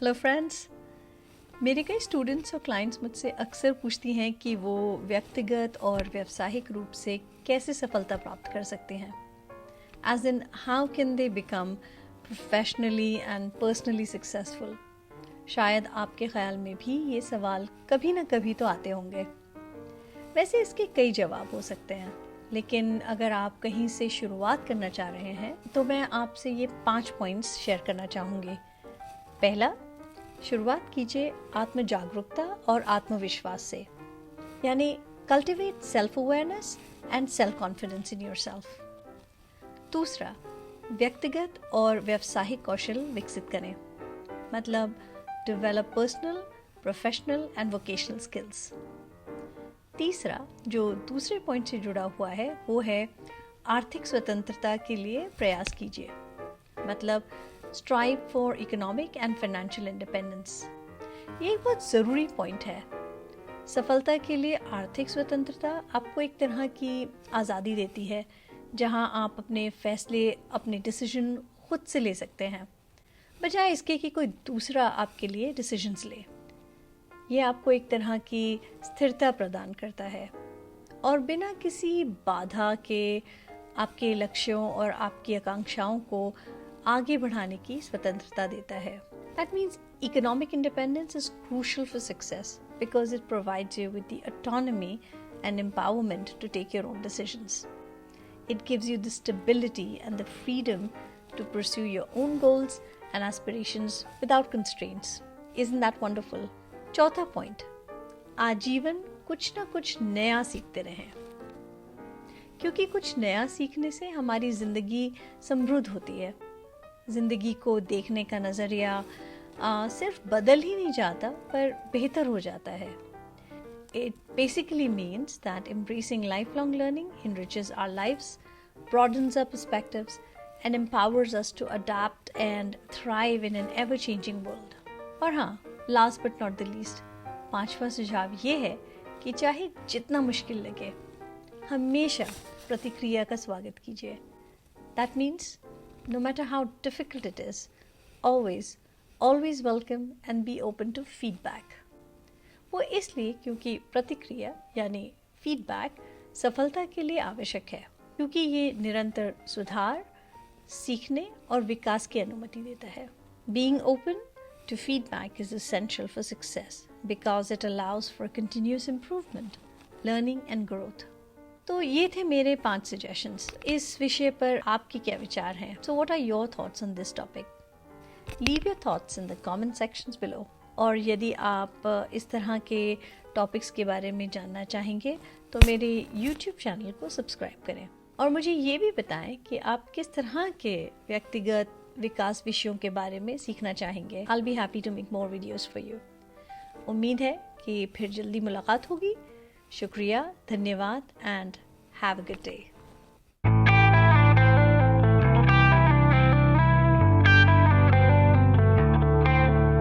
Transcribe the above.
Hello friends, मेरे कई students और क्लाइंट्स मुझसे अक्सर पूछती हैं कि वो व्यक्तिगत और व्यावसायिक रूप से कैसे सफलता प्राप्त कर सकते हैं। As in how can they become professionally and personally successful. शायद आपके ख्याल में भी ये सवाल कभी ना कभी तो आते होंगे। वैसे इसके कई जवाब हो सकते हैं, लेकिन अगर आप कहीं से शुरुआत करना चाह रहे हैं तो मैं आपसे ये 5 पॉइंट्स शेयर करना चाहूँगी। पहला, शुरुआत कीजिए आत्म जागरूकता और आत्मविश्वास से, यानी cultivate self awareness and self confidence in yourself. दूसरा, व्यक्तिगत और व्यावसायिक कौशल विकसित करें, मतलब develop personal, professional and vocational skills. तीसरा, जो दूसरे पॉइंट से जुड़ा हुआ है, वो है आर्थिक स्वतंत्रता के लिए प्रयास कीजिए, मतलब strive for economic and financial independence. ये एक बहुत ज़रूरी पॉइंट है। सफलता के लिए आर्थिक स्वतंत्रता आपको एक तरह की आज़ादी देती है, जहां आप अपने फैसले, अपने डिसीजन खुद से ले सकते हैं, बजाय इसके कि कोई दूसरा आपके लिए डिसीजंस ले। ये आपको एक तरह की स्थिरता प्रदान करता है और बिना किसी बाधा के आपके लक्ष्यों और आपकी आकांक्षाओं को आगे बढ़ाने की स्वतंत्रता देता है। That means economic independence is crucial for success because it provides you with the autonomy and empowerment to take your own decisions. It gives you the stability and the freedom to pursue your own goals and aspirations without constraints. Isn't that wonderful? चौथा point, आजीवन कुछ ना कुछ नया सीखते रहें, क्योंकि कुछ नया सीखने से हमारी ज़िंदगी समृद्ध होती है। ज़िंदगी को देखने का नज़रिया सिर्फ बदल ही नहीं जाता, पर बेहतर हो जाता है। It basically means that embracing lifelong learning enriches our lives, broadens our perspectives, and empowers us to adapt and thrive in an ever-changing world. और हाँ, last but not the least, 5वां सुझाव ये है कि चाहे जितना मुश्किल लगे, हमेशा प्रतिक्रिया का स्वागत कीजिए। That means no matter how difficult it is, always welcome and be open to feedback. वो इसलिए क्योंकि प्रतिक्रिया यानी फीडबैक सफलता के लिए आवश्यक है, क्योंकि ये निरंतर सुधार, सीखने और विकास की अनुमति देता है। Being open to feedback is essential for success because it allows for continuous improvement, learning and growth. तो ये थे मेरे 5 सजेशंस। इस विषय पर आपके क्या विचार हैं? So what are your thoughts on this topic? Leave your thoughts in the comment sections below. और यदि आप इस तरह के टॉपिक्स के बारे में जानना चाहेंगे तो मेरे यूट्यूब चैनल को सब्सक्राइब करें और मुझे ये भी बताएं कि आप किस तरह के व्यक्तिगत विकास विषयों के बारे में सीखना चाहेंगे। I'll be happy to make more videos for you. उम्मीद है कि फिर जल्दी मुलाकात होगी। शुक्रिया, धन्यवाद, and have a good day.